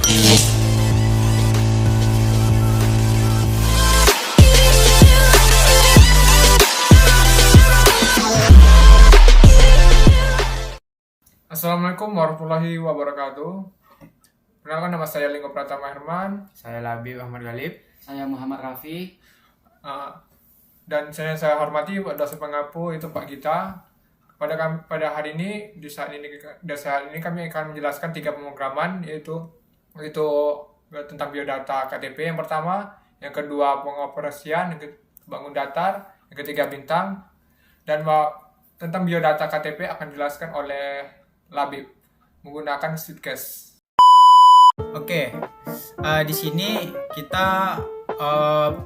Assalamualaikum warahmatullahi wabarakatuh. Perkenalkan, nama saya Linggo Pratama Herman. Saya Labib Ahmad Galib. Saya Muhammad Rafi. Dan saya hormati dosen pengampu itu Pak Gita. Pada hari ini di saat ini kami akan menjelaskan 3 pemrograman yaitu tentang biodata KTP yang pertama, yang kedua pengoperasian, yang bangun datar, yang ketiga bintang, dan tentang biodata KTP akan dijelaskan oleh Labib menggunakan Sweetcase. Oke, di sini kita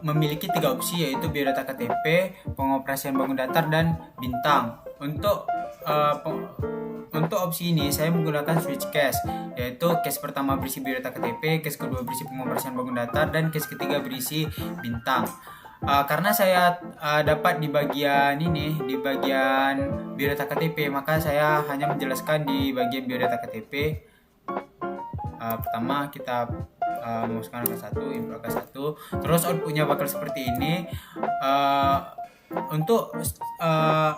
memiliki 3 opsi, yaitu biodata KTP, pengoperasian bangun datar, dan bintang. Untuk opsi ini saya menggunakan switch case, yaitu case pertama berisi biodata KTP, case kedua berisi pengoperasian bangun datar, dan case ketiga berisi bintang. Karena saya dapat di bagian biodata KTP, maka saya hanya menjelaskan di bagian biodata KTP. Pertama kita memasukkan angka 1, input angka 1, terus outputnya bakal seperti ini. Untuk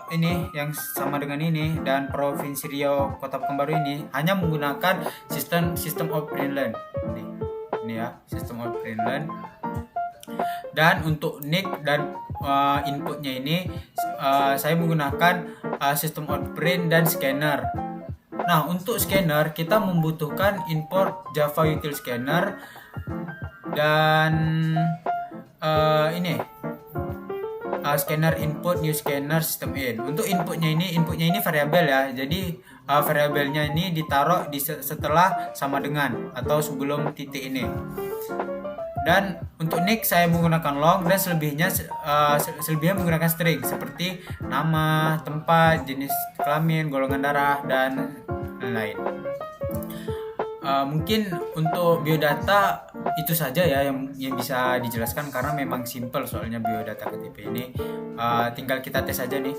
ini yang sama dengan ini dan Provinsi Riau Kota Pekanbaru ini hanya menggunakan sistem Outprintlen. Ini ya, sistem Outprintlen. Dan untuk NIC dan inputnya ini saya menggunakan sistem Outprint dan scanner. Nah, untuk scanner kita membutuhkan import Java Util Scanner dan scanner input new scanner system in. Untuk inputnya ini variabel ya. Jadi variabelnya ini ditaruh setelah sama dengan atau sebelum titik ini. Dan untuk nick saya menggunakan long, dan selebihnya menggunakan string seperti nama, tempat, jenis kelamin, golongan darah, dan lain-lain. Mungkin untuk biodata itu saja ya yang bisa dijelaskan, karena memang simple soalnya biodata KTP ini. Tinggal kita tes aja nih.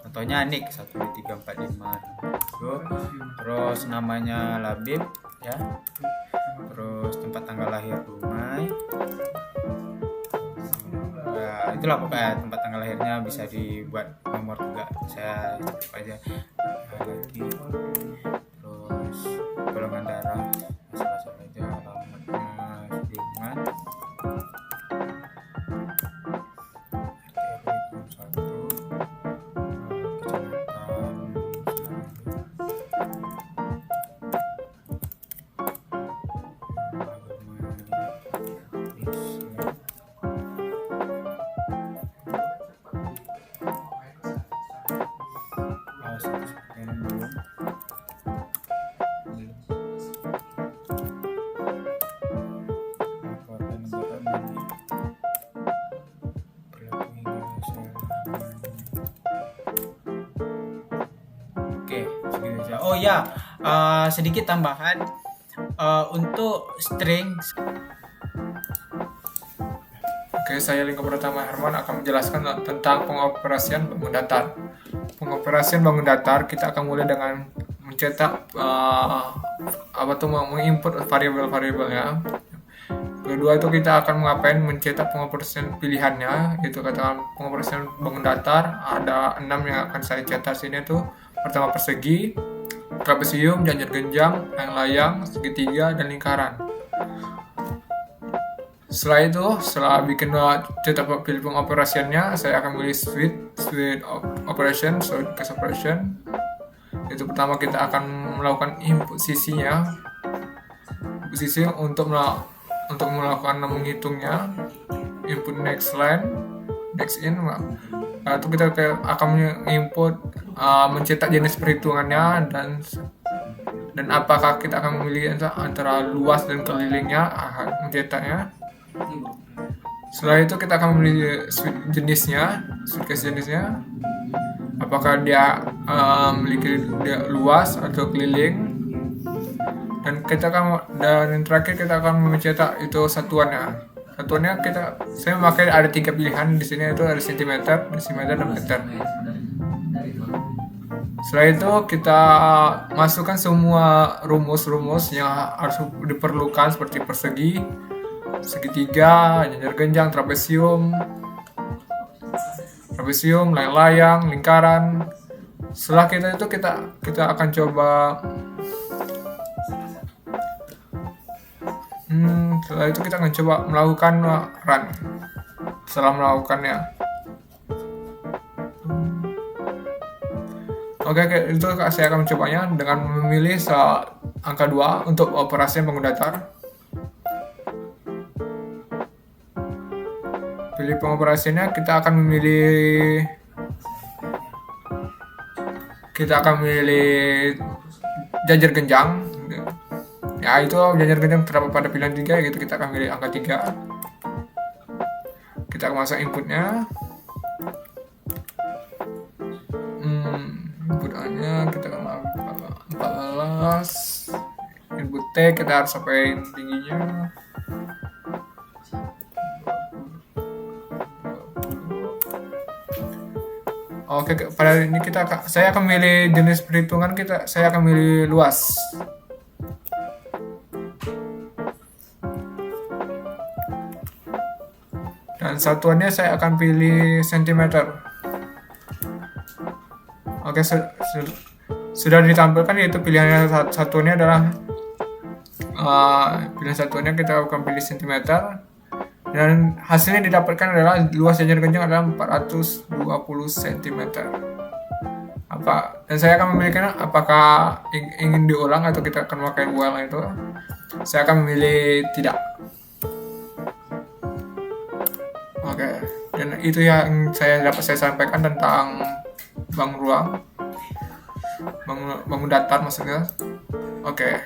Contohnya nick 1 2 3 4 5 terus namanya Labib ya. Terus tempat tanggal lahir Dumai. Ya, itulah pokoknya tempat tanggal lahirnya, bisa dibuat nomor juga, saya cukup aja. Lagi terus golongan darah asal aja, alamatnya Sudirman, RT 1, kecamatan Oh ya, sedikit tambahan untuk string. Oke, saya Linggo Pratama Herman akan menjelaskan tentang pengoperasian bangun datar. Pengoperasian bangun datar kita akan mulai dengan mencetak menginput variabel-variabelnya. Kedua itu kita akan mencetak pengoperasian pilihannya, itu katakan pengoperasian bangun datar ada 6 yang akan saya cetak sini tuh. Pertama persegi, trapesium, janjar genjang, layang, segitiga, dan lingkaran. Setelah bikin cetak pilih pengoperasiannya, saya akan pilih switch operation, case operation. Itu pertama kita akan melakukan input sisinya, untuk melakukan menghitungnya, input next line, next in. Itu kita akan menginput mencetak jenis perhitungannya dan apakah kita akan memilih antara luas dan kelilingnya mencetaknya. Setelah itu kita akan memilih switch case jenisnya, apakah dia memiliki luas atau keliling, dan yang terakhir kita akan mencetak itu satuannya. Saya memakai ada 3 pilihan di sini, itu ada sentimeter, desimeter, dan meter. Setelah itu kita masukkan semua rumus-rumus yang harus diperlukan seperti persegi, segitiga, jajar genjang, trapesium, layang-layang, lingkaran. Setelah kita akan coba setelah itu kita akan coba melakukan run. Setelah melakukannya, oke, itu saya akan mencobanya dengan memilih angka 2 untuk operasi bangun datar. Pilih pengoperasiannya, kita akan memilih jajar genjang. Ya, itu jajar genjang terdapat pada pilihan 3, gitu. Kita akan pilih angka 3. Kita akan masuk inputnya. Input-nya kita akan 14. Input T kita harus sampai tingginya. Oke, pada ini saya akan milih jenis perhitungan saya akan milih luas. Dan satuannya saya akan pilih cm. Oke, sudah ditampilkan, yaitu pilihannya satuannya adalah pilihan satuannya kita akan pilih cm. Dan hasilnya didapatkan adalah luas jajar genjang adalah 420 cm. Dan saya akan memilihkan apakah ingin diulang atau kita akan memakai while itu. Saya akan memilih tidak. Oke, dan itu yang dapat saya sampaikan tentang bangun datar maksudnya. Oke.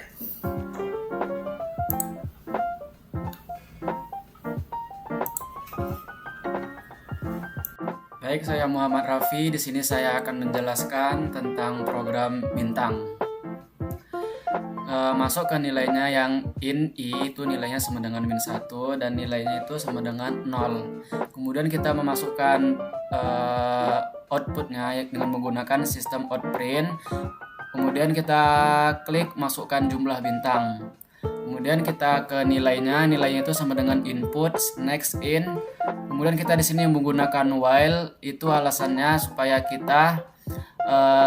Baik, saya Muhammad Raffi. Di sini saya akan menjelaskan tentang program bintang. Masuk ke nilainya yang in I itu nilainya sama dengan -1 dan nilainya itu sama dengan 0. Kemudian kita memasukkan outputnya dengan menggunakan sistem outprint. Kemudian kita klik masukkan jumlah bintang. Kemudian kita ke nilainya itu sama dengan input next in. Kemudian kita di sini menggunakan while, itu alasannya supaya kita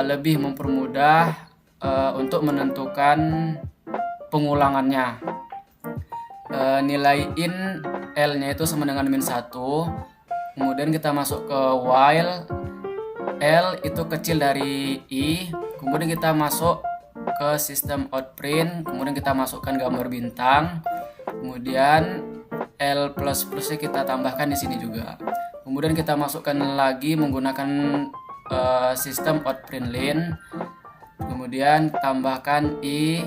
lebih mempermudah untuk menentukan pengulangannya. Nilai in L-nya itu sama dengan -1. Kemudian kita masuk ke while, L itu kecil dari I. Kemudian kita masuk ke sistem outprint, kemudian kita masukkan gambar bintang, kemudian L++ nya kita tambahkan di sini juga. Kemudian kita masukkan lagi menggunakan sistem outprint line, kemudian tambahkan I++.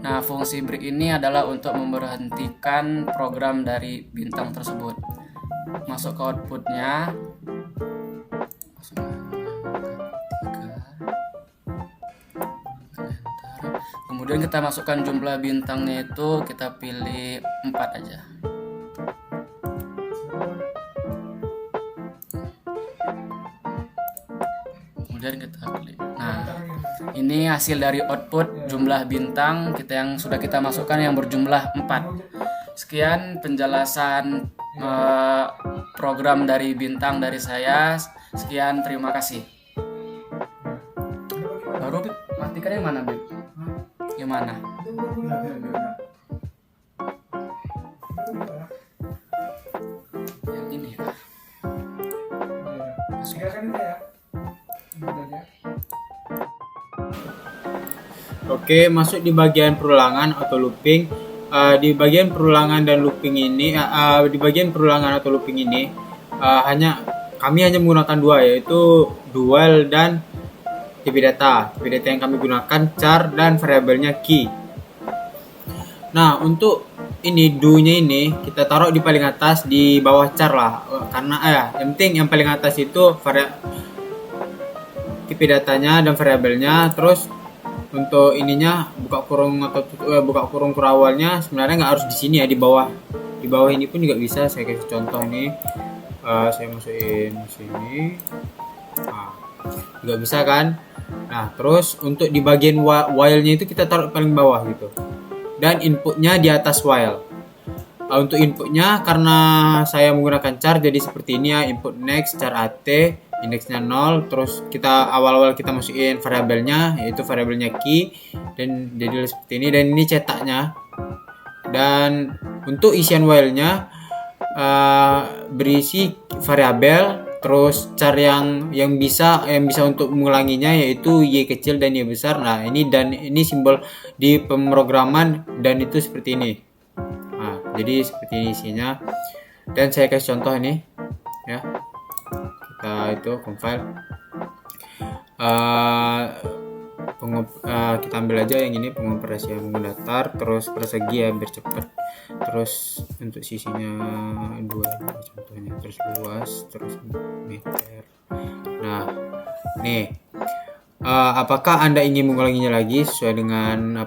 Nah, fungsi break ini adalah untuk memberhentikan program dari bintang tersebut. Masuk ke outputnya. Kemudian kita masukkan jumlah bintangnya itu kita pilih 4 aja. Kemudian kita klik. Nah, ini hasil dari output jumlah bintang yang sudah kita masukkan yang berjumlah 4. Sekian penjelasan program dari bintang dari saya. Sekian, terima kasih. Baru matikan yang mana, Bib? Yang mana? Yang ini ya. Oke, masuk di bagian perulangan atau looping. Di bagian perulangan dan looping ini, di bagian perulangan atau looping ini, kami hanya menggunakan dua, yaitu dual dan tipe data. Tipe data yang kami gunakan char dan variabelnya key. Nah, untuk ini do-nya ini kita taruh di paling atas di bawah char lah, karena yang penting yang paling atas itu tipe datanya dan variabelnya. Terus untuk ininya buka kurung kurawalnya sebenarnya nggak harus di sini ya, di bawah ini pun juga bisa. Saya kasih contoh nih, saya masukin sini. Nah, juga bisa kan. Nah terus untuk di bagian while-nya itu kita taruh paling bawah gitu, dan inputnya di atas while. Untuk inputnya karena saya menggunakan char jadi seperti ini ya, input next char at indeksnya 0, terus kita awal-awal kita masukin variabelnya yaitu variabelnya key, dan jadi seperti ini, dan ini cetaknya. Dan untuk isian while-nya berisi variabel, terus char yang bisa untuk mengulanginya yaitu y kecil dan y besar. Nah ini, dan ini simbol di pemrograman, dan itu seperti ini. Nah jadi seperti ini isinya, dan saya kasih contoh ini ya. Kita itu compile, kita ambil aja yang ini, pengoperasian bunga datar, terus persegi ya biar cepat, terus untuk sisinya 2 contohnya, terus luas, terus meter. Nah nih, apakah Anda ingin mengulanginya lagi sesuai dengan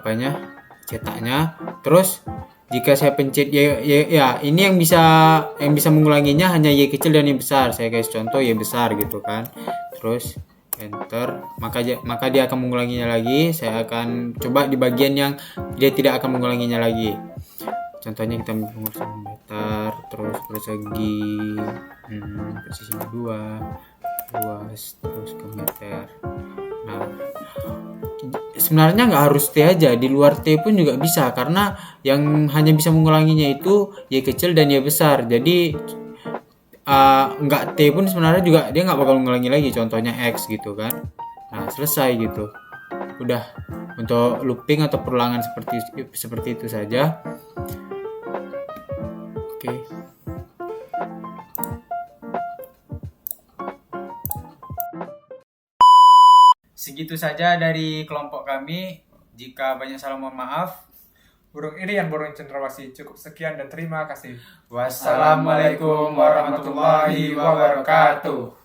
cetaknya? Terus jika saya pencet ya ini yang bisa mengulanginya hanya y kecil dan y besar. Saya kasih contoh y besar gitu kan. Terus enter, maka dia akan mengulanginya lagi. Saya akan coba di bagian yang dia tidak akan mengulanginya lagi. Contohnya kita mengukur meter, terus persegi posisinya 2, luas, terus ke meter. Nah sebenarnya nggak harus T aja, di luar T pun juga bisa, karena yang hanya bisa mengulanginya itu y kecil dan y besar. Jadi nggak T pun sebenarnya juga dia nggak bakal mengulangi lagi, contohnya X gitu kan. Nah selesai gitu, udah. Untuk looping atau perulangan seperti itu saja. Oke. Segitu saja dari kelompok kami. Jika banyak salah mohon maaf. Burung Irian, burung cendrawasih. Cukup sekian dan terima kasih. Wassalamualaikum warahmatullahi wabarakatuh.